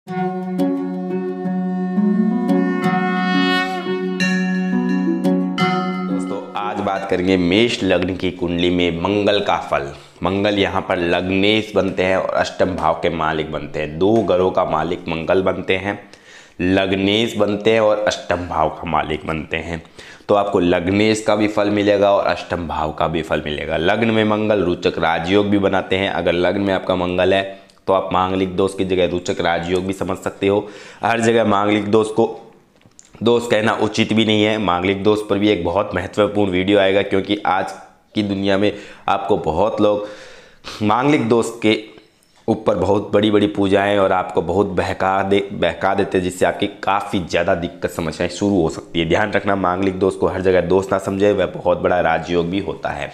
दोस्तों आज बात करेंगे मेष लग्न की कुंडली में मंगल का फल। मंगल यहाँ पर लग्नेश बनते हैं और अष्टम भाव के मालिक बनते हैं। दो ग्रहों का मालिक मंगल बनते हैं, लग्नेश बनते हैं और अष्टम भाव का मालिक बनते हैं। तो आपको लग्नेश का भी फल मिलेगा और अष्टम भाव का भी फल मिलेगा। लग्न में मंगल रोचक राजयोग भी बनाते हैं। अगर लग्न में आपका मंगल है तो आप मांगलिक दोष की जगह रोचक राजयोग भी समझ सकते हो। हर जगह मांगलिक दोष को दोष कहना उचित भी नहीं है। मांगलिक दोष पर भी एक बहुत महत्वपूर्ण वीडियो आएगा, क्योंकि आज की दुनिया में आपको बहुत लोग मांगलिक दोष के ऊपर बहुत बड़ी बड़ी पूजाएं और आपको बहुत बहका देते हैं, जिससे आपकी काफ़ी ज़्यादा दिक्कत समस्याएं शुरू हो सकती है। ध्यान रखना, मांगलिक दोष को हर जगह दोष ना समझे, वह बहुत बड़ा राजयोग भी होता है।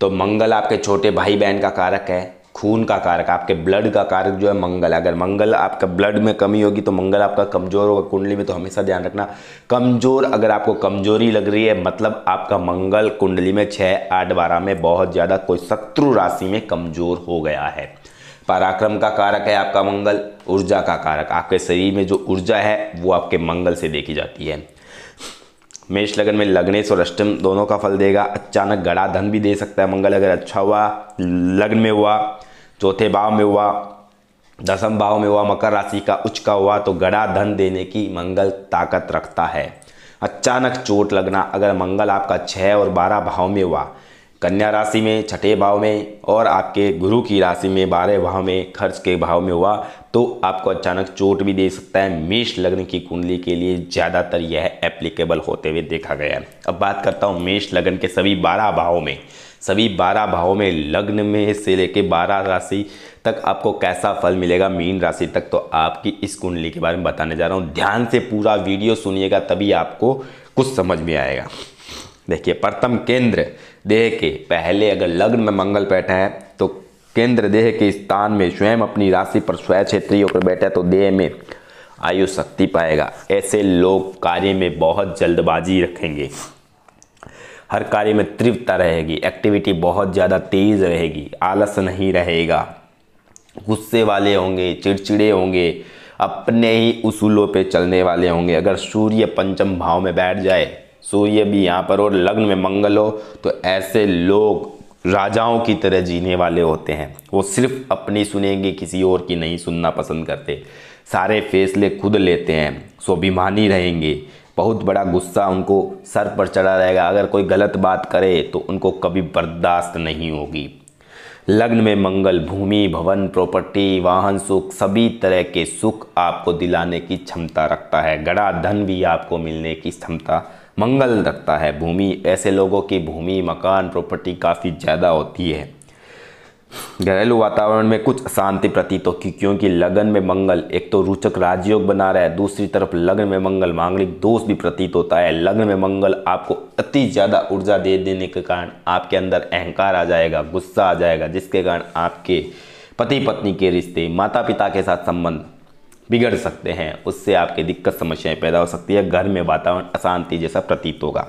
तो मंगल आपके छोटे भाई बहन का कारक है, खून का कारक, आपके ब्लड का कारक जो है मंगल। अगर मंगल आपका ब्लड में कमी होगी तो मंगल आपका कमज़ोर होगा कुंडली में। तो हमेशा ध्यान रखना, कमज़ोर अगर आपको कमज़ोरी लग रही है मतलब आपका मंगल कुंडली में 6, 8, 12 में बहुत ज़्यादा कोई शत्रु राशि में कमज़ोर हो गया है। पराक्रम का कारक है आपका मंगल, ऊर्जा का कारक, आपके शरीर में जो ऊर्जा है वो आपके मंगल से देखी जाती है। मेष लगन में लग्नेश और अष्टम दोनों का फल देगा। अचानक गड़ा धन भी दे सकता है मंगल, अगर अच्छा हुआ, लग्न में हुआ, चौथे भाव में हुआ, दसम भाव में हुआ, मकर राशि का उच्च का हुआ तो गड़ा धन देने की मंगल ताकत रखता है। अचानक चोट लगना, अगर मंगल आपका 6 और 12 भाव में हुआ, कन्या राशि में, छठे भाव में और आपके गुरु की राशि में 12 भाव में, खर्च के भाव में हुआ तो आपको अचानक चोट भी दे सकता है। मेष लग्न की कुंडली के लिए ज़्यादातर यह एप्लीकेबल होते हुए देखा गया है। अब बात करता हूँ मेष लग्न के सभी 12 भावों में। सभी 12 भावों में लग्न में से लेके 12 राशि तक आपको कैसा फल मिलेगा, मीन राशि तक, तो आपकी इस कुंडली के बारे में बताने जा रहा हूँ। ध्यान से पूरा वीडियो सुनिएगा, तभी आपको कुछ समझ में आएगा। देखिए, प्रथम केंद्र देह के पहले अगर लग्न में मंगल बैठा है तो केंद्र देह के स्थान में स्वयं अपनी राशि पर स्वयं क्षेत्रीय पर बैठा है तो देह में आयु शक्ति पाएगा। ऐसे लोग कार्य में बहुत जल्दबाजी रखेंगे, हर कार्य में तीव्रता रहेगी, एक्टिविटी बहुत ज़्यादा तेज रहेगी, आलस नहीं रहेगा, गुस्से वाले होंगे, चिड़चिड़े होंगे, अपने ही उसूलों पे चलने वाले होंगे। अगर सूर्य पंचम भाव में बैठ जाए, सूर्य भी यहाँ पर और लग्न में मंगल हो, तो ऐसे लोग राजाओं की तरह जीने वाले होते हैं। वो सिर्फ अपनी सुनेंगे, किसी और की नहीं सुनना पसंद करते, सारे फैसले खुद लेते हैं, स्वाभिमानी रहेंगे, बहुत बड़ा गुस्सा उनको सर पर चढ़ा रहेगा। अगर कोई गलत बात करे तो उनको कभी बर्दाश्त नहीं होगी। लग्न में मंगल भूमि, भवन, प्रॉपर्टी, वाहन सुख, सभी तरह के सुख आपको दिलाने की क्षमता रखता है। गड़ा धन भी आपको मिलने की क्षमता मंगल रखता है। भूमि, ऐसे लोगों की भूमि, मकान, प्रॉपर्टी काफ़ी ज़्यादा होती है। घरेलू वातावरण में कुछ अशांति प्रतीत होगी, क्योंकि लगन में मंगल एक तो रोचक राजयोग बना रहा है, दूसरी तरफ लगन में मंगल मांगलिक दोष भी प्रतीत होता है। लगन में मंगल आपको अति ज़्यादा ऊर्जा दे देने के कारण आपके अंदर अहंकार आ जाएगा, गुस्सा आ जाएगा, जिसके कारण आपके पति पत्नी के रिश्ते, माता पिता के साथ संबंध बिगड़ सकते हैं। उससे आपकी दिक्कत समस्याएं पैदा हो सकती है। घर में वातावरण अशांति जैसा प्रतीत होगा।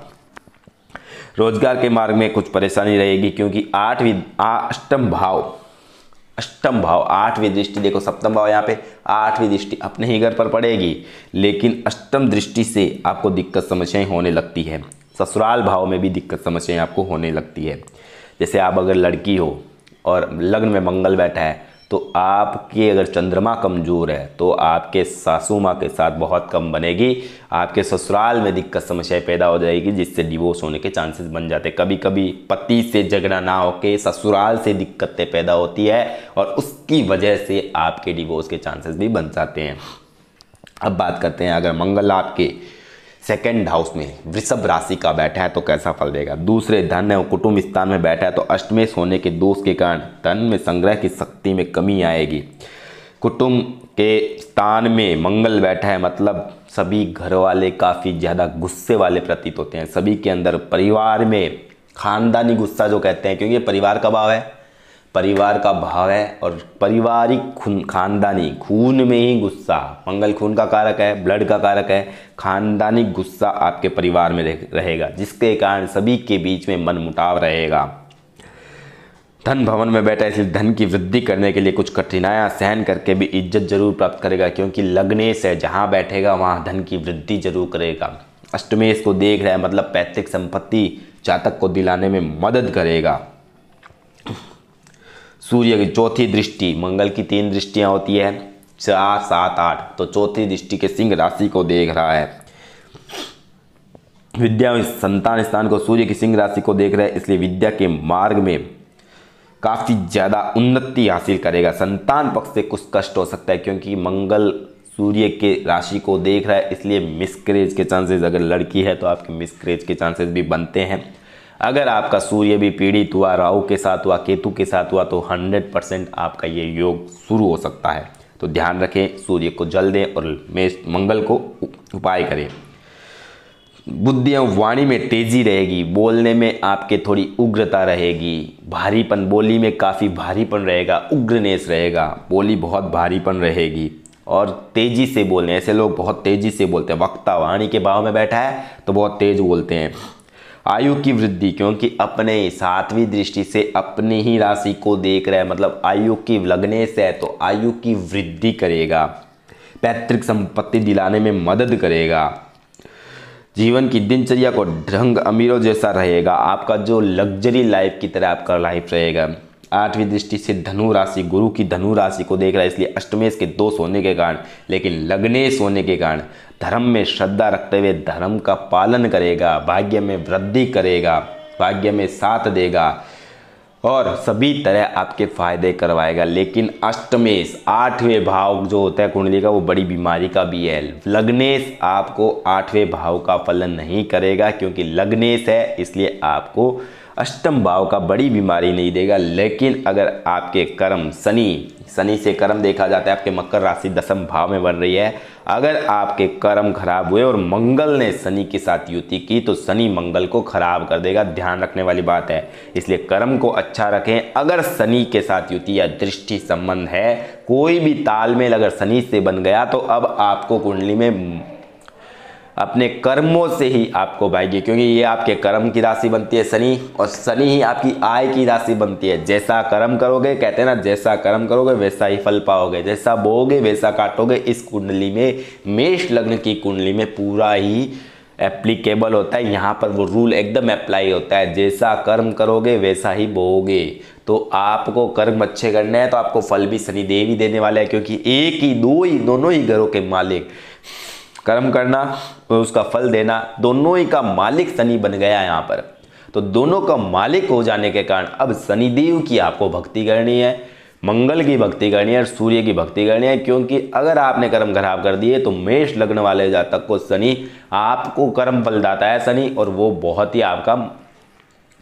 रोजगार के मार्ग में कुछ परेशानी रहेगी, क्योंकि अष्टम भाव 8वीं दृष्टि, देखो सप्तम भाव यहाँ पे 8वीं दृष्टि अपने ही घर पर पड़ेगी, लेकिन अष्टम दृष्टि से आपको दिक्कत समस्याएं होने लगती है। ससुराल भाव में भी दिक्कत समस्याएं आपको होने लगती है। जैसे आप अगर लड़की हो और लग्न में मंगल बैठा है तो आपके अगर चंद्रमा कमजोर है तो आपके सासू माँ के साथ बहुत कम बनेगी, आपके ससुराल में दिक्कत समस्याएं पैदा हो जाएगी, जिससे डिवोर्स होने के चांसेस बन जाते हैं। कभी कभी पति से झगड़ा ना होके ससुराल से दिक्कतें पैदा होती है और उसकी वजह से आपके डिवोर्स के चांसेस भी बन जाते हैं। अब बात करते हैं, अगर मंगल आपके सेकेंड हाउस में वृषभ राशि का बैठा है तो कैसा फल देगा। दूसरे धन और कुटुंब स्थान में बैठा है तो अष्टमेश होने के दोष के कारण धन में संग्रह की शक्ति में कमी आएगी। कुटुंब के स्थान में मंगल बैठा है मतलब सभी घर वाले काफ़ी ज़्यादा गुस्से वाले प्रतीत होते हैं। सभी के अंदर परिवार में खानदानी गुस्सा जो कहते हैं, क्योंकि परिवार का भाव है, परिवार का भाव है और पारिवारिक खानदानी खून में ही गुस्सा, मंगल खून का कारक है, ब्लड का कारक है, खानदानी गुस्सा आपके परिवार में रहेगा, जिसके कारण सभी के बीच में मनमुटाव रहेगा। धन भवन में बैठा है, इसलिए धन की वृद्धि करने के लिए कुछ कठिनाइयां सहन करके भी इज्जत जरूर प्राप्त करेगा, क्योंकि लग्नेश है, जहां बैठेगा वहां धन की वृद्धि जरूर करेगा। अष्टमेश को देख रहा है, मतलब पैतृक संपत्ति जातक को दिलाने में मदद करेगा। सूर्य की चौथी दृष्टि, मंगल की 3 दृष्टियां होती है, 4, 7, 8, तो चौथी दृष्टि के सिंह राशि को देख रहा है। विद्या में संतान स्थान को सूर्य की सिंह राशि को देख रहा है, इसलिए विद्या के मार्ग में काफ़ी ज़्यादा उन्नति हासिल करेगा। संतान पक्ष से कुछ कष्ट हो सकता है, क्योंकि मंगल सूर्य के राशि को देख रहा है, इसलिए मिसकैरेज के चांसेस, अगर लड़की है तो आपके मिसकैरेज के चांसेस भी बनते हैं। अगर आपका सूर्य भी पीड़ित हुआ, राहु के साथ हुआ, केतु के साथ हुआ, तो 100% आपका ये योग शुरू हो सकता है। तो ध्यान रखें, सूर्य को जल दें और मंगल को उपाय करें। बुद्धि एवं वाणी में तेजी रहेगी, बोलने में आपके थोड़ी उग्रता रहेगी, भारीपन, बोली में काफ़ी भारीपन रहेगा, उग्रनेस रहेगा, बोली बहुत भारीपन रहेगी और तेजी से बोलने, ऐसे लोग बहुत तेजी से बोलते हैं। वक्ता वाणी के भाव में बैठा है तो बहुत तेज बोलते हैं। आयु की वृद्धि, क्योंकि अपने 7वीं दृष्टि से अपनी ही राशि को देख रहा है, मतलब आयु की लग्नेश है तो आयु की वृद्धि करेगा, पैतृक संपत्ति दिलाने में मदद करेगा। जीवन की दिनचर्या को ढंग अमीरों जैसा रहेगा, आपका जो लग्जरी लाइफ की तरह आपका लाइफ रहेगा। 8वीं दृष्टि से धनु राशि, गुरु की धनु राशि को देख रहा है, इसलिए अष्टमेश के दोष होने के कारण, लेकिन लग्नेश होने के कारण धर्म में श्रद्धा रखते हुए धर्म का पालन करेगा, भाग्य में वृद्धि करेगा, भाग्य में साथ देगा और सभी तरह आपके फायदे करवाएगा। लेकिन अष्टमेश 8वें भाव जो होता है कुंडली का, वो बड़ी बीमारी का भी है। लग्नेश आपको 8वें भाव का फलन नहीं करेगा, क्योंकि लग्नेश है, इसलिए आपको अष्टम भाव का बड़ी बीमारी नहीं देगा। लेकिन अगर आपके कर्म शनि से कर्म देखा जाता है, आपके मकर राशि 10वें भाव में बन रही है, अगर आपके कर्म खराब हुए और मंगल ने शनि के साथ युति की तो शनि मंगल को खराब कर देगा, ध्यान रखने वाली बात है। इसलिए कर्म को अच्छा रखें। अगर शनि के साथ युति या दृष्टि संबंध है, कोई भी तालमेल अगर शनि से बन गया, तो अब आपको कुंडली में अपने कर्मों से ही आपको भाग्य, क्योंकि ये आपके कर्म की राशि बनती है शनि, और शनि ही आपकी आय की राशि बनती है। जैसा कर्म करोगे, कहते हैं ना, जैसा कर्म करोगे वैसा ही फल पाओगे, जैसा बोओगे वैसा काटोगे। इस कुंडली में, मेष लग्न की कुंडली में पूरा ही एप्लीकेबल होता है, यहाँ पर वो रूल एकदम अप्लाई होता है, जैसा कर्म करोगे वैसा ही बोओगे। तो आपको कर्म अच्छे करने हैं तो आपको फल भी शनिदेव ही देने वाले हैं, क्योंकि एक ही दोनों ही घरों के मालिक, कर्म करना और उसका फल देना, दोनों ही का मालिक शनि बन गया यहाँ पर। तो दोनों का मालिक हो जाने के कारण अब शनिदेव की आपको भक्ति करनी है, मंगल की भक्ति करनी है और सूर्य की भक्ति करनी है। क्योंकि अगर आपने कर्म खराब कर दिए तो मेष लग्न वाले जातक को शनि, आपको कर्म फल दाता है शनि, और वो बहुत ही आपका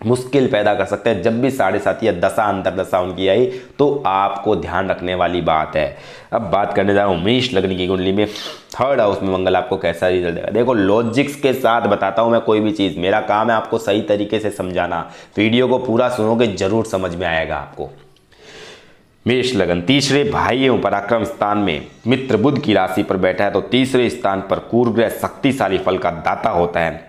मुश्किल पैदा कर सकते हैं। जब भी 7.5 या दशा अंतरदशा उनकी आई तो आपको ध्यान रखने वाली बात है। अब बात करने जा रहा हूँ मेष लग्न की कुंडली में 3rd हाउस में मंगल आपको कैसा रिजल्ट देगा। देखो, लॉजिक्स के साथ बताता हूँ मैं कोई भी चीज़, मेरा काम है आपको सही तरीके से समझाना। वीडियो को पूरा सुनोगे जरूर समझ में आएगा आपको। मेष लगन 3रे भाई एवं पराक्रम स्थान में मित्र बुध की राशि पर बैठा है, तो 3रे स्थान पर कुर ग्रह शक्तिशाली फल का दाता होता है,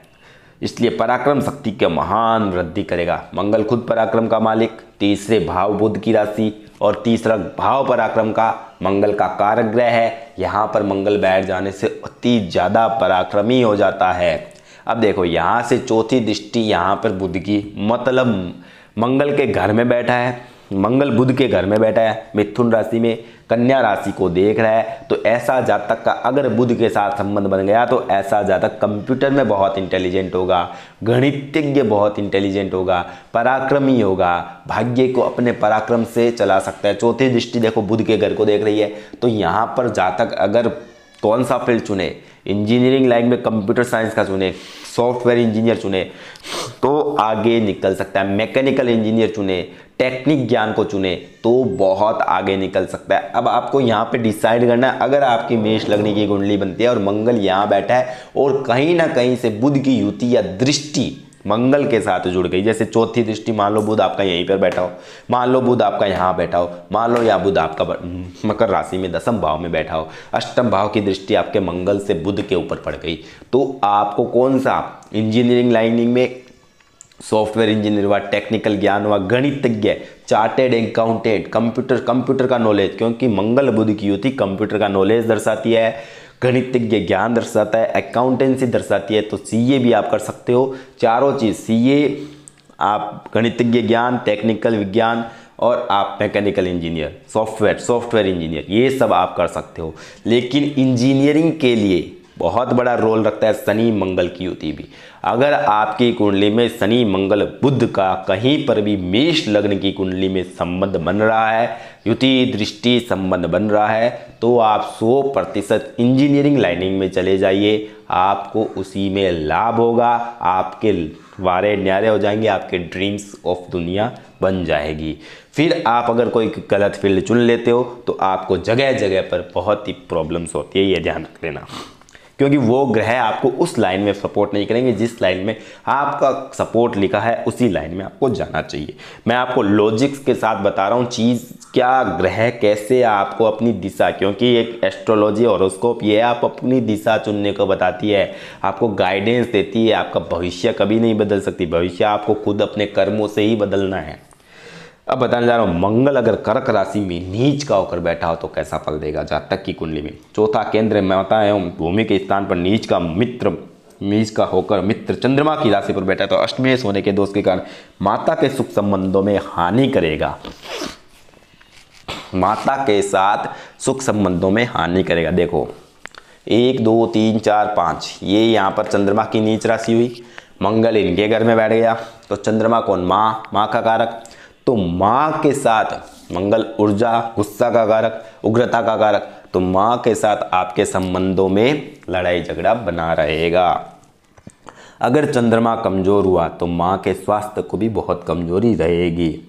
इसलिए पराक्रम शक्ति के महान वृद्धि करेगा। मंगल खुद पराक्रम का मालिक, 3रे भाव बुध की राशि और 3रा भाव पराक्रम का मंगल का कारक ग्रह है। यहाँ पर मंगल बैठ जाने से अति ज़्यादा पराक्रमी हो जाता है। अब देखो, यहाँ से चौथी दृष्टि यहाँ पर बुध की, मतलब मंगल के घर में बैठा है, मंगल बुध के घर में बैठा है, मिथुन राशि में, कन्या राशि को देख रहा है। तो ऐसा जातक का अगर बुध के साथ संबंध बन गया तो ऐसा जातक कंप्यूटर में बहुत इंटेलिजेंट होगा, गणितज्ञ बहुत इंटेलिजेंट होगा, पराक्रमी होगा, भाग्य को अपने पराक्रम से चला सकता है। चौथी दृष्टि देखो बुध के घर को देख रही है, तो यहाँ पर जातक अगर कौन सा फील्ड चुने, इंजीनियरिंग लाइन में कंप्यूटर साइंस का चुने, सॉफ्टवेयर इंजीनियर चुने तो आगे निकल सकता है, मैकेनिकल इंजीनियर चुने, टेक्निक ज्ञान को चुने तो बहुत आगे निकल सकता है। अब आपको यहाँ पे डिसाइड करना है, अगर आपकी मेष लग्न की कुंडली बनती है और मंगल यहाँ बैठा है और कहीं ना कहीं से बुध की युति या दृष्टि मंगल के साथ जुड़ गई, जैसे चौथी दृष्टि मान लो बुध आपका यहीं पर बैठा हो, मान लो बुध आपका यहाँ बैठा हो, मान लो या बुध आपका मकर राशि में 10वें भाव में बैठा हो, अष्टम भाव की दृष्टि आपके मंगल से बुध के ऊपर पड़ गई, तो आपको कौन सा इंजीनियरिंग लाइनिंग में सॉफ्टवेयर इंजीनियर हुआ, टेक्निकल ज्ञान हुआ, गणितज्ञ चार्टेड अकाउंटेंट, कंप्यूटर का नॉलेज, क्योंकि मंगल बुध की युति कंप्यूटर का नॉलेज दर्शाती है, गणितज्ञ ज्ञान दर्शाता है, अकाउंटेंसी दर्शाती है, तो सीए भी आप कर सकते हो। चारों चीज़, सीए, आप गणितज्ञ ज्ञान, टेक्निकल विज्ञान और आप मैकेनिकल इंजीनियर, सॉफ्टवेयर इंजीनियर, ये सब आप कर सकते हो। लेकिन इंजीनियरिंग के लिए बहुत बड़ा रोल रखता है शनि मंगल की युति भी। अगर आपकी कुंडली में शनि मंगल बुध का कहीं पर भी मेष लग्न की कुंडली में संबंध बन रहा है, युति दृष्टि संबंध बन रहा है, तो आप 100% इंजीनियरिंग लाइनिंग में चले जाइए, आपको उसी में लाभ होगा, आपके वारे न्यारे हो जाएंगे, आपके ड्रीम्स ऑफ दुनिया बन जाएगी। फिर आप अगर कोई गलत फील्ड चुन लेते हो तो आपको जगह जगह पर बहुत ही प्रॉब्लम्स होती है, ये ध्यान रख लेना, क्योंकि वो ग्रह आपको उस लाइन में सपोर्ट नहीं करेंगे जिस लाइन में आपका सपोर्ट लिखा है, उसी लाइन में आपको जाना चाहिए। मैं आपको लॉजिक्स के साथ बता रहा हूँ चीज़, क्या ग्रह कैसे आपको अपनी दिशा, क्योंकि एक एस्ट्रोलॉजी हॉरोस्कोप ये आप अपनी दिशा चुनने को बताती है, आपको गाइडेंस देती है। आपका भविष्य कभी नहीं बदल सकती, भविष्य आपको खुद अपने कर्मों से ही बदलना है। अब बताने जा रहा हूँ, मंगल अगर कर्क राशि में नीच का होकर बैठा हो तो कैसा फल देगा। जातक की कुंडली में चौथा केंद्र माता एवं भूमि के स्थान पर नीच का होकर मित्र चंद्रमा की राशि पर बैठा है, तो अष्टमेश होने के दोष के कारण माता के सुख संबंधों में हानि करेगा, माता के साथ सुख संबंधों में हानि करेगा। देखो 1 2 3 4 5, ये यहाँ पर चंद्रमा की नीच राशि हुई, मंगल इनके घर में बैठ गया, तो चंद्रमा कौन, माँ का कारक, तो माँ के साथ मंगल ऊर्जा, गुस्सा का कारक, उग्रता का कारक, तो माँ के साथ आपके संबंधों में लड़ाई झगड़ा बना रहेगा। अगर चंद्रमा कमजोर हुआ तो माँ के स्वास्थ्य को भी बहुत कमजोरी रहेगी।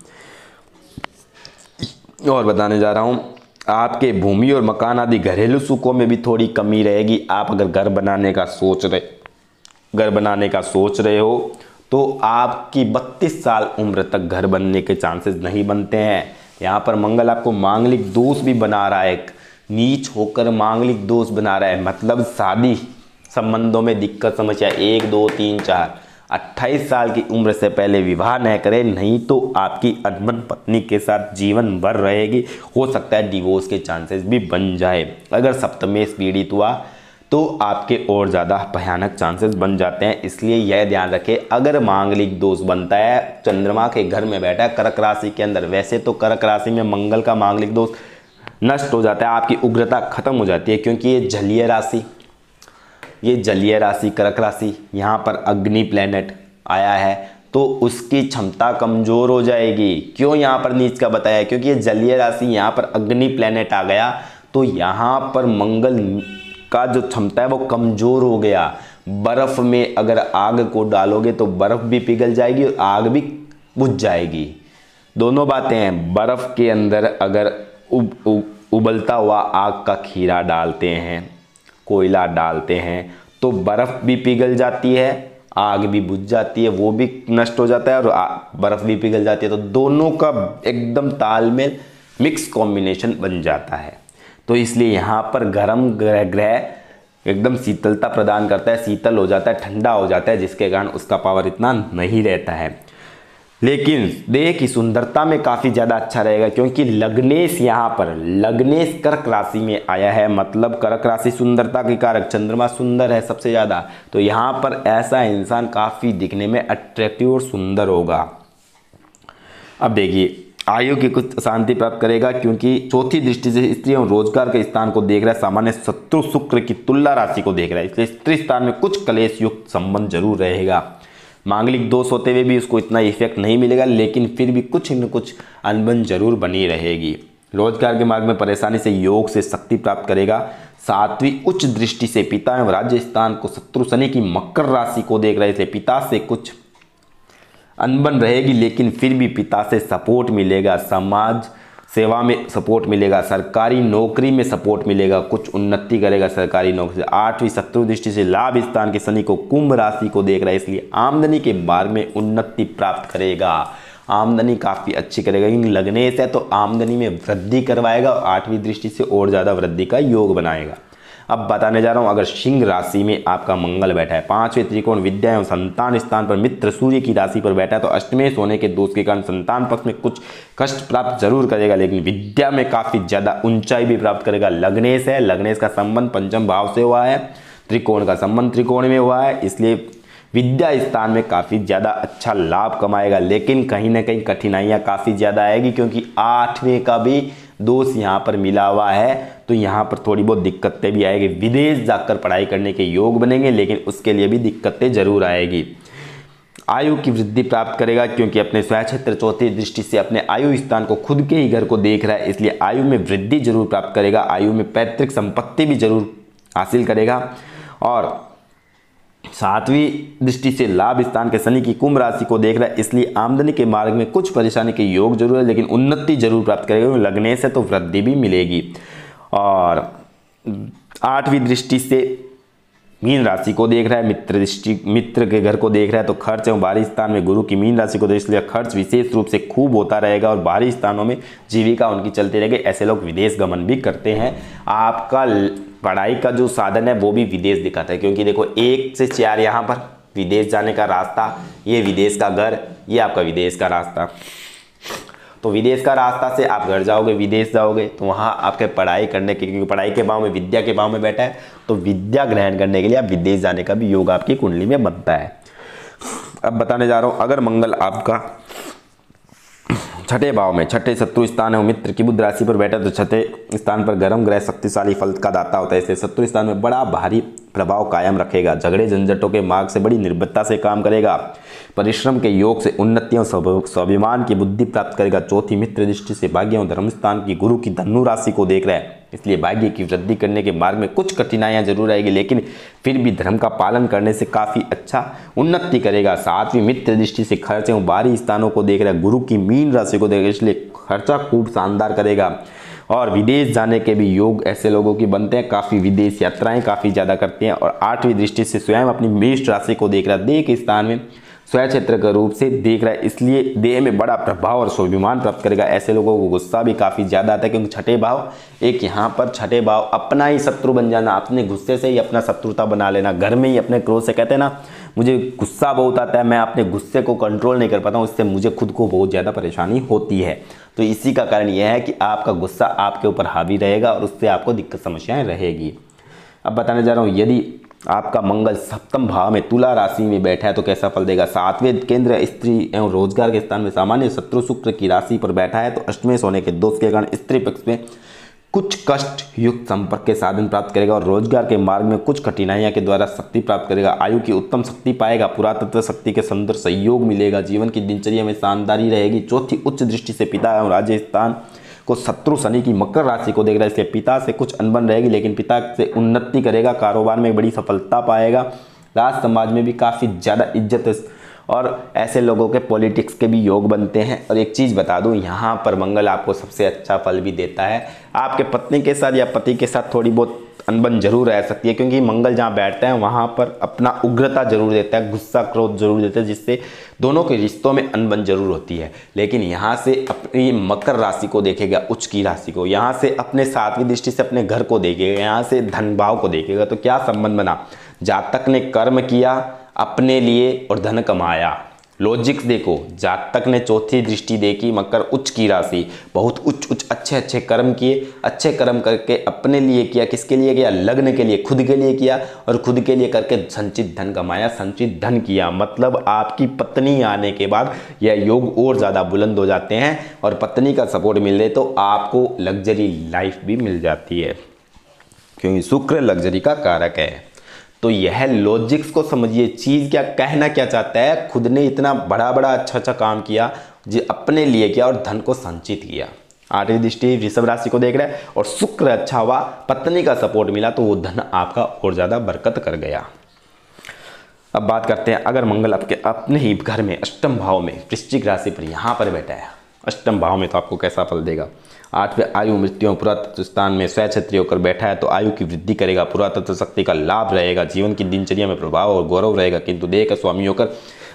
और बताने जा रहा हूँ, आपके भूमि और मकान आदि घरेलू सुखों में भी थोड़ी कमी रहेगी। आप अगर घर बनाने का सोच रहे हो तो आपकी 32 साल उम्र तक घर बनने के चांसेस नहीं बनते हैं। यहाँ पर मंगल आपको मांगलिक दोष भी बना रहा है, नीच होकर मांगलिक दोष बना रहा है, मतलब शादी संबंधों में दिक्कत समस्या 1 2 3 4। 28 साल की उम्र से पहले विवाह न करें, नहीं तो आपकी अनबन पत्नी के साथ जीवन भर रहेगी, हो सकता है डिवोर्स के चांसेस भी बन जाए। अगर सप्तमेश पीड़ित हुआ तो आपके और ज़्यादा भयानक चांसेस बन जाते हैं। इसलिए यह ध्यान रखें, अगर मांगलिक दोष बनता है, चंद्रमा के घर में बैठा है कर्क राशि के अंदर, वैसे तो कर्क राशि में मंगल का मांगलिक दोष नष्ट हो जाता है, आपकी उग्रता खत्म हो जाती है, क्योंकि ये जलीय राशि कर्क राशि, यहाँ पर अग्नि प्लैनेट आया है, तो उसकी क्षमता कमज़ोर हो जाएगी। क्यों यहाँ पर नीच का बताया, क्योंकि ये जलीय राशि, यहाँ पर अग्नि प्लैनेट आ गया, तो यहाँ पर मंगल का जो क्षमता है वो कमज़ोर हो गया। बर्फ़ में अगर आग को डालोगे तो बर्फ़ भी पिघल जाएगी और आग भी बुझ जाएगी, दोनों बातें हैं। बर्फ़ के अंदर अगर उबलता हुआ आग का खीरा डालते हैं, कोयला डालते हैं, तो बर्फ़ भी पिघल जाती है, आग भी बुझ जाती है, वो भी नष्ट हो जाता है और बर्फ़ भी पिघल जाती है, तो दोनों का एकदम तालमेल मिक्स कॉम्बिनेशन बन जाता है। तो इसलिए यहाँ पर गर्म ग्रह एकदम शीतलता प्रदान करता है, शीतल हो जाता है, ठंडा हो जाता है, जिसके कारण उसका पावर इतना नहीं रहता है। लेकिन देह की सुंदरता में काफ़ी ज़्यादा अच्छा रहेगा, क्योंकि लग्नेश यहाँ पर लग्नेश कर्क राशि में आया है, मतलब कर्क राशि सुंदरता के कारक, चंद्रमा सुंदर है सबसे ज़्यादा, तो यहाँ पर ऐसा इंसान काफ़ी दिखने में अट्रैक्टिव और सुंदर होगा। अब देखिए, आयु की कुछ शांति प्राप्त करेगा, क्योंकि चौथी दृष्टि से स्त्री एवं रोजगार के स्थान को देख रहा है, सामान्य शत्रु शुक्र की तुला राशि को देख रहा है, इसलिए स्त्री स्थान में कुछ कलेश युक्त संबंध जरूर रहेगा। मांगलिक दोष होते हुए भी उसको इतना इफेक्ट नहीं मिलेगा, लेकिन फिर भी कुछ न कुछ अनबन जरूर बनी रहेगी। रोजगार के मार्ग में परेशानी से योग से शक्ति प्राप्त करेगा। सातवीं उच्च दृष्टि से पिता एवं राज्य स्थान को शत्रु शनि की मकर राशि को देख रहे थे, पिता से कुछ अनबन रहेगी, लेकिन फिर भी पिता से सपोर्ट मिलेगा, समाज सेवा में सपोर्ट मिलेगा, सरकारी नौकरी में सपोर्ट मिलेगा, कुछ उन्नति करेगा सरकारी नौकरी से। आठवीं शत्रु दृष्टि से लाभ स्थान के शनि को कुंभ राशि को देख रहा है, इसलिए आमदनी के मार्ग में उन्नति प्राप्त करेगा, आमदनी काफ़ी अच्छी करेगा। इन लग्नेश है तो आमदनी में वृद्धि करवाएगा और आठवीं दृष्टि से और ज़्यादा वृद्धि का योग बनाएगा। अब बताने जा रहा हूँ, अगर सिंह राशि में आपका मंगल बैठा है, पांचवें त्रिकोण विद्या एवं संतान स्थान पर मित्र सूर्य की राशि पर बैठा है, तो अष्टमेश होने के दोष के कारण संतान पक्ष में कुछ कष्ट प्राप्त जरूर करेगा, लेकिन विद्या में काफी ज्यादा ऊंचाई भी प्राप्त करेगा। लग्नेश है, लग्नेश का संबंध पंचम भाव से हुआ है, त्रिकोण का संबंध त्रिकोण में हुआ है, इसलिए विद्या स्थान में काफ़ी ज़्यादा अच्छा लाभ कमाएगा। लेकिन कहीं ना कहीं कठिनाइयाँ काफ़ी ज़्यादा आएगी, क्योंकि आठवें का भी दोष यहाँ पर मिला हुआ है, तो यहाँ पर थोड़ी बहुत दिक्कतें भी आएगी। विदेश जाकर पढ़ाई करने के योग बनेंगे, लेकिन उसके लिए भी दिक्कतें जरूर आएगी। आयु की वृद्धि प्राप्त करेगा, क्योंकि अपने स्वक्षेत्र चौथी दृष्टि से अपने आयु स्थान को खुद के ही घर को देख रहा है, इसलिए आयु में वृद्धि जरूर प्राप्त करेगा। आयु में पैतृक संपत्ति भी जरूर हासिल करेगा। और सातवीं दृष्टि से लाभ स्थान के शनि की कुंभ राशि को देख रहा है, इसलिए आमदनी के मार्ग में कुछ परेशानी के योग जरूर है, लेकिन उन्नति जरूर प्राप्त करेगा। लगने से तो वृद्धि भी मिलेगी। और आठवीं दृष्टि से मीन राशि को देख रहा है, मित्र के घर को देख रहा है, तो खर्च एवं बाहरी स्थान में गुरु की मीन राशि को देख, इसलिए खर्च विशेष रूप से खूब होता रहेगा और बाहरी स्थानों में जीविका उनकी चलती रहेगी। ऐसे लोग विदेश गमन भी करते हैं। आपका पढ़ाई का जो साधन है वो भी विदेश दिखाता है, क्योंकि देखो 1 से 4 यहाँ पर विदेश जाने का रास्ता, ये विदेश का घर, ये आपका विदेश का रास्ता। तो विदेश का रास्ता से आप घर जाओगे, विदेश जाओगे, तो वहाँ आपके पढ़ाई करने के, क्योंकि पढ़ाई के भाव में विद्या के भाव में बैठा है, तो विद्या ग्रहण करने के लिए आप विदेश जाने का भी योग आपकी कुंडली में बनता है। अब बताने जा रहा हूँ, अगर मंगल आपका छठे भाव में, छठे शत्रु स्थान है, मित्र की बुध राशि पर बैठा, तो छठे स्थान पर गर्म ग्रह शक्तिशाली फल का दाता होता है, इसलिए शत्रु स्थान में बड़ा भारी प्रभाव कायम रखेगा। झगड़े झंझटों के मार्ग से बड़ी निर्भरता से काम करेगा। परिश्रम के योग से उन्नति और स्वाभिमान की बुद्धि प्राप्त करेगा। चौथी मित्र दृष्टि से भाग्य और धर्म स्थान की गुरु की धनु राशि को देख रहा है, इसलिए भाग्य की वृद्धि करने के मार्ग में कुछ कठिनाइयां जरूर आएगी, लेकिन फिर भी धर्म का पालन करने से काफी अच्छा उन्नति करेगा। सातवीं मित्र दृष्टि से खर्च एवं बाहरी स्थानों को देख रहा है, गुरु की मीन राशि को देख रहा है, इसलिए खर्चा खूब शानदार करेगा। और विदेश जाने के भी योग ऐसे लोगों की बनते हैं, काफ़ी विदेश यात्राएं काफ़ी ज़्यादा करते हैं। और आठवीं दृष्टि से स्वयं अपनी मेष राशि को देख रहा है, देह के स्थान में स्वयं क्षेत्र के रूप से देख रहा है, इसलिए देह में बड़ा प्रभाव और स्वाभिमान प्राप्त करेगा। ऐसे लोगों को गुस्सा भी काफ़ी ज़्यादा आता है, क्योंकि छठे भाव, एक यहाँ पर छठे भाव अपना ही शत्रु बन जाना, अपने गुस्से से ही अपना शत्रुता बना लेना, घर में ही अपने क्रोध से, कहते हैं ना मुझे गुस्सा बहुत आता है, मैं अपने गुस्से को कंट्रोल नहीं कर पाता हूँ, इससे मुझे खुद को बहुत ज़्यादा परेशानी होती है। तो इसी का कारण यह है कि आपका गुस्सा आपके ऊपर हावी रहेगा और उससे आपको दिक्कत समस्याएं रहेगी। अब बताने जा रहा हूँ, यदि आपका मंगल सप्तम भाव में तुला राशि में बैठा है तो कैसा फल देगा। सातवें केंद्र स्त्री एवं रोजगार के स्थान में सामान्य शत्रु शुक्र की राशि पर बैठा है, तो अष्टमें होने के दोष के कारण स्त्री पक्ष में कुछ कष्ट युक्त संपर्क के साधन प्राप्त करेगा और रोजगार के मार्ग में कुछ कठिनाइयां के द्वारा शक्ति प्राप्त करेगा। आयु की उत्तम शक्ति पाएगा, पुरातत्व शक्ति के सुंदर सहयोग मिलेगा, जीवन की दिनचर्या में शानदारी रहेगी। चौथी उच्च दृष्टि से पिता एवं राजस्थान को शत्रु शनि की मकर राशि को देख रहा है, इसलिए पिता से कुछ अनबन रहेगी, लेकिन पिता से उन्नति करेगा, कारोबार में बड़ी सफलता पाएगा, राज समाज में भी काफ़ी ज़्यादा इज्जत और ऐसे लोगों के पॉलिटिक्स के भी योग बनते हैं। और एक चीज़ बता दूं, यहाँ पर मंगल आपको सबसे अच्छा फल भी देता है। आपके पत्नी के साथ या पति के साथ थोड़ी बहुत अनबन जरूर रह सकती है, क्योंकि मंगल जहाँ बैठता है वहाँ पर अपना उग्रता जरूर देता है, गुस्सा क्रोध जरूर देता है, जिससे दोनों के रिश्तों में अनबन जरूर होती है। लेकिन यहाँ से अपनी मकर राशि को देखेगा, उच्च की राशि को, यहाँ से अपने सातवीं दृष्टि से अपने घर को देखेगा, यहाँ से धन भाव को देखेगा, तो क्या संबंध बना। जातक ने कर्म किया अपने लिए और धन कमाया। लॉजिक्स देखो, जातक ने चौथी दृष्टि देखी, मकर उच्च की राशि, बहुत उच्च अच्छे कर्म किए, अच्छे कर्म करके अपने लिए किया, किसके लिए किया, लग्न के लिए, खुद के लिए किया, और खुद के लिए करके संचित धन कमाया, संचित धन किया। मतलब आपकी पत्नी आने के बाद यह योग और ज़्यादा बुलंद हो जाते हैं, और पत्नी का सपोर्ट मिले तो आपको लग्जरी लाइफ भी मिल जाती है, क्योंकि शुक्र लग्जरी का कारक है। तो यह लॉजिक्स को समझिए, चीज़ क्या कहना क्या चाहता है। खुद ने इतना बड़ा अच्छा काम किया, जो अपने लिए किया और धन को संचित किया। आठवीं दृष्टि वृषभ राशि को देख रहा है और शुक्र अच्छा हुआ, पत्नी का सपोर्ट मिला, तो वो धन आपका और ज़्यादा बरकत कर गया। अब बात करते हैं, अगर मंगल आपके अपने ही घर में अष्टम भाव में वृश्चिक राशि पर यहाँ पर बैठा है, अष्टम भाव में, तो आपको कैसा फल देगा। आठवें आयु मृत्यु पुरातत्व स्थान में स्वक्षेत्री होकर बैठा है, तो आयु की वृद्धि करेगा, पुरातत्व शक्ति का लाभ रहेगा, जीवन की दिनचर्या में प्रभाव और गौरव रहेगा। किंतु देह का स्वामी होकर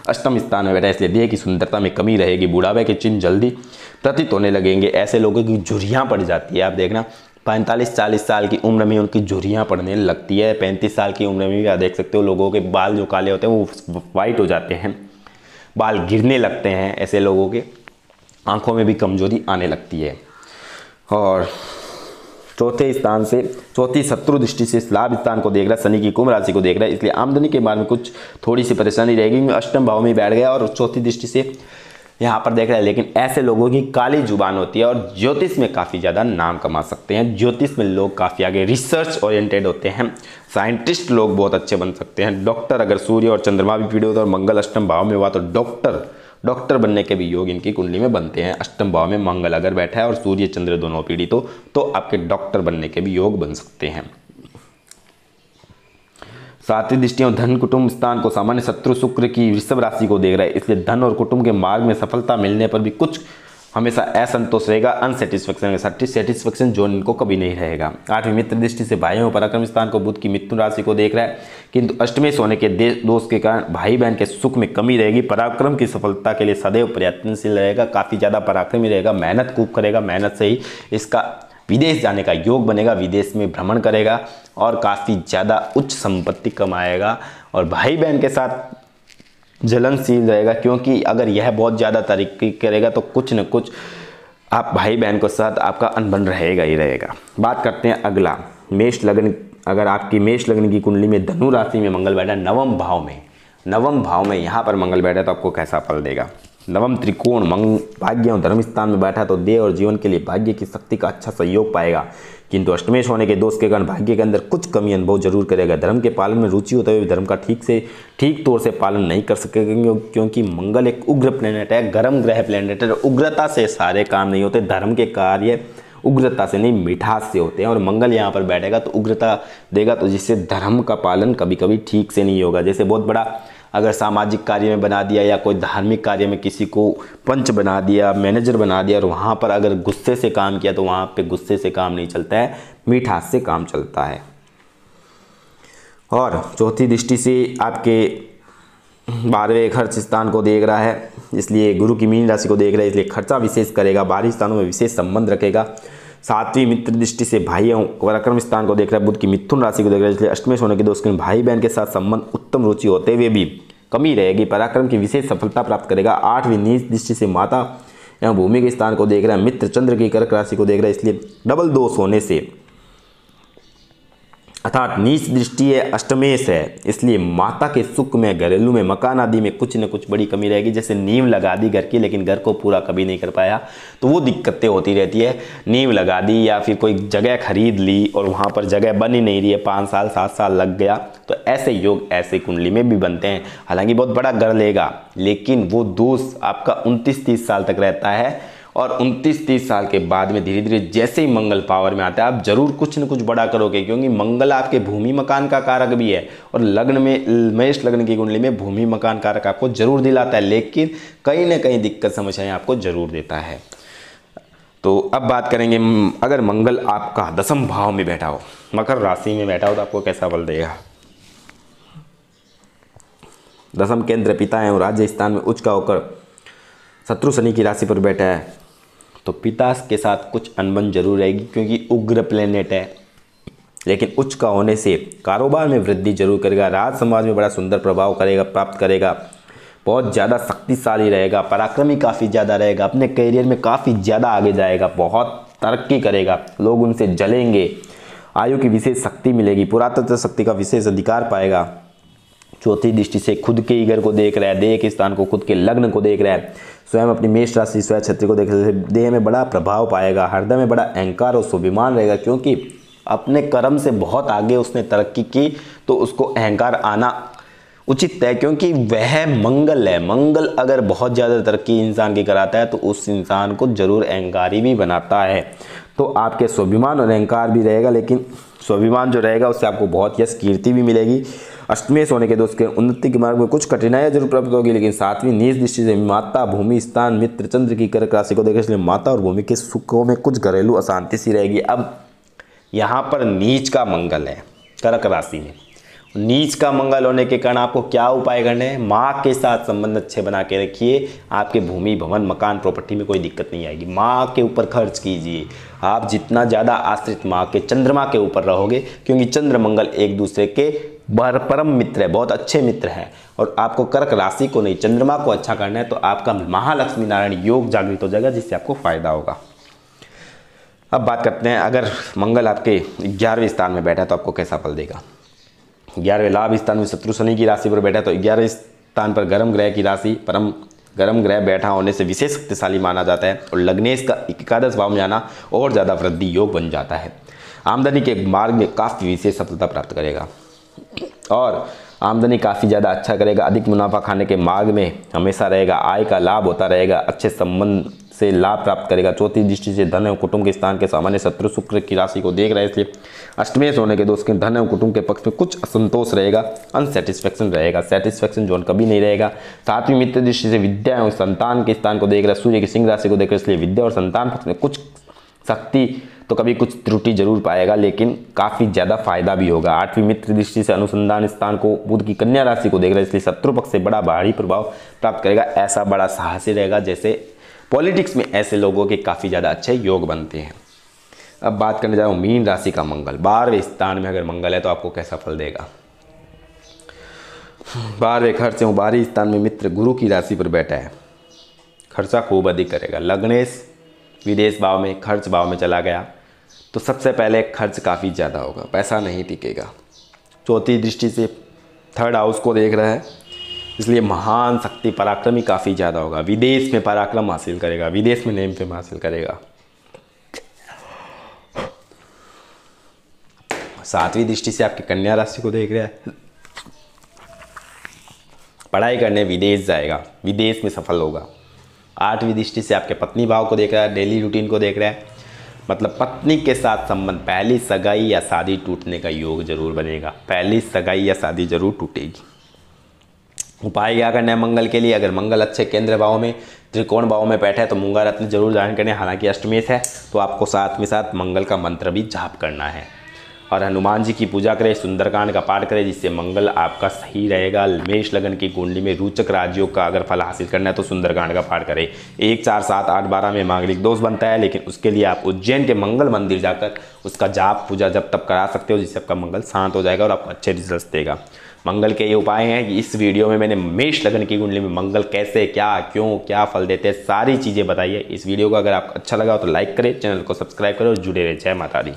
अष्टम स्थान में बैठा है, इसलिए देह की सुंदरता में कमी रहेगी, बुढ़ापे के चिन्ह जल्दी प्रतीत होने लगेंगे। ऐसे लोगों की झुर्रियाँ पड़ जाती है, आप देखना 45-40 साल की उम्र में उनकी झुर्रियाँ पड़ने लगती है। 35 साल की उम्र में भी आप देख सकते हो लोगों के बाल जो काले होते हैं वो वाइट हो जाते हैं, बाल गिरने लगते हैं, ऐसे लोगों के आंखों में भी कमजोरी आने लगती है। और चौथे स्थान से चौथी शत्रु दृष्टि से लाभ स्थान को देख रहा है, शनि की कुंभ राशि को देख रहा है, इसलिए आमदनी के बारे में कुछ थोड़ी सी परेशानी रहेगी। अष्टम भाव में बैठ गया और चौथी दृष्टि से यहाँ पर देख रहा है, लेकिन ऐसे लोगों की काली जुबान होती है और ज्योतिष में काफ़ी ज़्यादा नाम कमा सकते हैं। ज्योतिष में लोग काफ़ी आगे रिसर्च ओरिएंटेड होते हैं, साइंटिस्ट लोग बहुत अच्छे बन सकते हैं। डॉक्टर, अगर सूर्य और चंद्रमा भी पीड़ित हो और मंगल अष्टम भाव में हुआ तो डॉक्टर बनने के भी योग इनकी कुंडली में बनते हैं। अष्टम भाव में मंगल अगर बैठा है और सूर्य चंद्र दोनों पीड़ित हो तो आपके डॉक्टर बनने के भी योग बन सकते हैं। सातवीं दृष्टियों धन कुटुंब स्थान को सामान्य शत्रु शुक्र की वृषभ राशि को देख रहा है, इसलिए धन और कुटुंब के मार्ग में सफलता मिलने पर भी कुछ हमेशा असंतोष रहेगा, अनसेटिस्फैक्शन, सेटिस्फैक्शन जोन इनको कभी नहीं रहेगा। आठवीं मित्र दृष्टि से भाइयों पराक्रम स्थान को बुध की मिथुन राशि को देख रहा है, किंतु अष्टमेश होने के दोष के कारण भाई बहन के सुख में कमी रहेगी। पराक्रम की सफलता के लिए सदैव प्रयत्नशील रहेगा, काफ़ी ज़्यादा पराक्रमी रहेगा, मेहनत खूब करेगा, मेहनत से ही इसका विदेश जाने का योग बनेगा, विदेश में भ्रमण करेगा और काफ़ी ज़्यादा उच्च संपत्ति कमाएगा। और भाई बहन के साथ जलनशील रहेगा, क्योंकि अगर यह बहुत ज़्यादा तरक्की करेगा तो कुछ न कुछ आप भाई बहन के साथ आपका अनबन रहेगा ही रहेगा। बात करते हैं अगला मेष लग्न। अगर आपकी मेष लग्न की कुंडली में धनु राशि में मंगल बैठा नवम भाव में यहाँ पर मंगल बैठा तो आपको कैसा फल देगा। नवम त्रिकोण भाग्य और धर्म स्थान में बैठा तो देह और जीवन के लिए भाग्य की शक्ति का अच्छा सहयोग पाएगा, किंतु अष्टमेश होने के दोष के कारण भाग्य के अंदर कुछ कमी अनुभव जरूर करेगा। धर्म के पालन में रुचि होते हुए धर्म का ठीक तौर से पालन नहीं कर सकेगा, क्योंकि मंगल एक उग्र प्लेनेट है, गर्म ग्रह प्लेनेट है। उग्रता से सारे काम नहीं होते, धर्म के कार्य उग्रता से नहीं मिठास से होते हैं। और मंगल यहाँ पर बैठेगा तो उग्रता देगा, तो जिससे धर्म का पालन कभी कभी ठीक से नहीं होगा। जैसे बहुत बड़ा अगर सामाजिक कार्य में बना दिया या कोई धार्मिक कार्य में किसी को पंच बना दिया, मैनेजर बना दिया और वहाँ पर अगर गुस्से से काम किया तो वहाँ पे गुस्से से काम नहीं चलता है, मिठास से काम चलता है। और चौथी दृष्टि से आपके 12वें खर्च स्थान को देख रहा है, इसलिए गुरु की मीन राशि को देख रहा है, इसलिए खर्चा विशेष करेगा, बाहरी स्थानों में विशेष संबंध रखेगा। सातवीं मित्र दृष्टि से भाइयों पराक्रम स्थान को देख रहा है, बुध की मिथुन राशि को देख रहा है, इसलिए अष्टमेश होने के दोष के भाई बहन के साथ संबंध उत्तम रुचि होते हुए भी कमी रहेगी, पराक्रम की विशेष सफलता प्राप्त करेगा। आठवीं नीच दृष्टि से माता एवं भूमि के स्थान को देख रहा है, मित्र चंद्र की कर्क राशि को देख रहा है, इसलिए डबल दोष होने से अर्थात नीच दृष्टि है, अष्टमेश है, इसलिए माता के सुख में, घरेलू में, मकान आदि में कुछ न कुछ बड़ी कमी रहेगी। जैसे नींव लगा दी घर की लेकिन घर को पूरा कभी नहीं कर पाया तो वो दिक्कतें होती रहती है। नींव लगा दी या फिर कोई जगह खरीद ली और वहाँ पर जगह बन ही नहीं रही है, 5 साल 7 साल लग गया, तो ऐसे योग ऐसे कुंडली में भी बनते हैं। हालांकि बहुत बड़ा घर लेगा लेकिन वो दोष आपका 29-30 साल तक रहता है और 29-30 साल के बाद में धीरे धीरे जैसे ही मंगल पावर में आता है आप जरूर कुछ न कुछ बड़ा करोगे, क्योंकि मंगल आपके भूमि मकान का कारक भी है और लग्न में मेष लग्न की कुंडली में भूमि मकान कारक आपको जरूर दिलाता है, लेकिन कहीं ना कहीं दिक्कत समस्याएं आपको जरूर देता है। तो अब बात करेंगे, अगर मंगल आपका 10वें भाव में बैठा हो, मकर राशि में बैठा हो तो आपको कैसा फल देगा। 10वें केंद्र पिता है और राज्य स्थान में उच्च का होकर शत्रु शनि की राशि पर बैठा है तो पिता के साथ कुछ अनबन जरूर रहेगी, क्योंकि उग्र प्लेनेट है, लेकिन उच्च का होने से कारोबार में वृद्धि जरूर करेगा, राज समाज में बड़ा सुंदर प्रभाव करेगा, प्राप्त करेगा, बहुत ज़्यादा शक्तिशाली रहेगा, पराक्रमी काफ़ी ज़्यादा रहेगा, अपने करियर में काफ़ी ज़्यादा आगे जाएगा, बहुत तरक्की करेगा, लोग उनसे जलेंगे, आयु की विशेष शक्ति मिलेगी, पुरातत्व शक्ति का विशेष अधिकार पाएगा। चौथी दृष्टि से खुद के घर को देख रहा है, देह के स्थान को, खुद के लग्न को देख रहा है, स्वयं अपनी मेष राशि स्वयं क्षेत्र को देख रहे हैं, देह में बड़ा प्रभाव पाएगा, हृदय में बड़ा अहंकार और स्वाभिमान रहेगा, क्योंकि अपने कर्म से बहुत आगे उसने तरक्की की तो उसको अहंकार आना उचित है, क्योंकि वह मंगल है। मंगल अगर बहुत ज़्यादा तरक्की इंसान की कराता है तो उस इंसान को जरूर अहंकारी भी बनाता है। तो आपके स्वाभिमान और अहंकार भी रहेगा, लेकिन स्वाभिमान जो रहेगा उससे आपको बहुत यश कीर्ति भी मिलेगी। अष्टमेश होने के दोष के उन्नति के मार्ग में कुछ कठिनाइयां जरूर प्राप्त होगी, लेकिन 7वीं नीच दृष्टि से माता भूमि स्थान मित्र चंद्र की कर्क राशि को देखने, इसलिए माता और भूमि के सुखों में कुछ घरेलू अशांति सी रहेगी। अब यहाँ पर नीच का मंगल है कर्क राशि में नीच का मंगल होने के कारण आपको क्या उपाय करने हैं, माँ के साथ संबंध अच्छे बना के रखिए। आपके भूमि भवन मकान प्रॉपर्टी में कोई दिक्कत नहीं आएगी। माँ के ऊपर खर्च कीजिए। आप जितना ज़्यादा आश्रित माँ के चंद्रमा के ऊपर रहोगे, क्योंकि चंद्र मंगल एक दूसरे के परम मित्र है, बहुत अच्छे मित्र हैं, और आपको कर्क राशि को नहीं चंद्रमा को अच्छा करना है, तो आपका महालक्ष्मी नारायण योग जागृत हो जाएगा, जिससे आपको फायदा होगा। अब बात करते हैं, अगर मंगल आपके 11वें स्थान में बैठा है तो आपको कैसा फल देगा। 11वें लाभ स्थान में शत्रु शनि की राशि पर बैठा है, तो 11वें स्थान पर गर्म ग्रह की राशि परम गर्म ग्रह बैठा होने से विशेष शक्तिशाली माना जाता है, और लग्नेश का 11 भाव में आना और ज़्यादा वृद्धि योग बन जाता है। आमदनी के मार्ग में काफ़ी विशेष सफलता प्राप्त करेगा, और आमदनी काफ़ी ज़्यादा अच्छा करेगा। अधिक मुनाफा खाने के मार्ग में हमेशा रहेगा। आय का लाभ होता रहेगा। अच्छे संबंध से लाभ प्राप्त करेगा। चौथी दृष्टि से धन एवं कुटुंब के स्थान के सामान्य शत्रु शुक्र की राशि को देख रहे हैं, इसलिए अष्टमेश होने के दोष के धन एवं कुटुंब के पक्ष में कुछ असंतोष रहेगा, अनसेटिस्फैक्शन रहेगा। सेटिस्फैक्शन जोन कभी नहीं रहेगा। सातवीं मित्र दृष्टि से विद्या एवं संतान के स्थान को देख रहा है। सूर्य की सिंह राशि को देख रहे हैं, इसलिए विद्या और संतान पक्ष में कुछ शक्ति तो कभी कुछ त्रुटि जरूर पाएगा, लेकिन काफ़ी ज़्यादा फायदा भी होगा। आठवीं मित्र दृष्टि से अनुसंधान स्थान को बुध की कन्या राशि को देख रहे हैं, इसलिए शत्रु पक्ष से बड़ा भारी प्रभाव प्राप्त करेगा। ऐसा बड़ा साहसी रहेगा, जैसे पॉलिटिक्स में ऐसे लोगों के काफ़ी ज़्यादा अच्छे योग बनते हैं। अब बात करने जा रहा हूँ मीन राशि का मंगल। 12वें स्थान में अगर मंगल है तो आपको कैसा फल देगा। 12वें खर्च एवं 12वें स्थान में मित्र गुरु की राशि पर बैठा है, खर्चा खूब अधिक करेगा। लग्नेश विदेश भाव में खर्च भाव में चला गया, तो सबसे पहले खर्च काफ़ी ज़्यादा होगा, पैसा नहीं टिकेगा। चौथी दृष्टि से थर्ड हाउस को देख रहा है, इसलिए महान शक्ति पराक्रमी काफ़ी ज़्यादा होगा। विदेश में पराक्रम हासिल करेगा, विदेश में नेम फेम हासिल करेगा। सातवीं दृष्टि से आपकी कन्या राशि को देख रहा है, पढ़ाई करने विदेश जाएगा, विदेश में सफल होगा। आठवीं दृष्टि से आपके पत्नी भाव को देख रहा है, डेली रूटीन को देख रहा है, मतलब पत्नी के साथ संबंध, पहली सगाई या शादी टूटने का योग जरूर बनेगा। पहली सगाई या शादी जरूर टूटेगी। उपाय क्या करना है मंगल के लिए। अगर मंगल अच्छे केंद्र भाव में त्रिकोण भाव में बैठा है तो मूंगा रत्न जरूर धारण करें। हालांकि अष्टमेश है तो आपको साथ में साथ मंगल का मंत्र भी जाप करना है, और हनुमान जी की पूजा करें, सुंदरकांड का पाठ करें, जिससे मंगल आपका सही रहेगा। मेष लगन की कुंडली में रोचक राजयोग का अगर फल हासिल करना है तो सुंदरकांड का पाठ करें। 1, 4, 7, 8, 12 में मांगलिक दोष बनता है, लेकिन उसके लिए आप उज्जैन के मंगल मंदिर जाकर उसका जाप पूजा जब तब करा सकते हो, जिससे आपका मंगल शांत हो जाएगा और आपको अच्छे रिजल्ट देगा। मंगल के ये उपाय हैं कि इस वीडियो में मैंने मेष लगन की कुंडली में मंगल कैसे, क्या, क्यों, क्या फल देते हैं, सारी चीज़ें बताई है। इस वीडियो को अगर आपको अच्छा लगा हो तो लाइक करें, चैनल को सब्सक्राइब करें और जुड़े रहे। जय माता दी।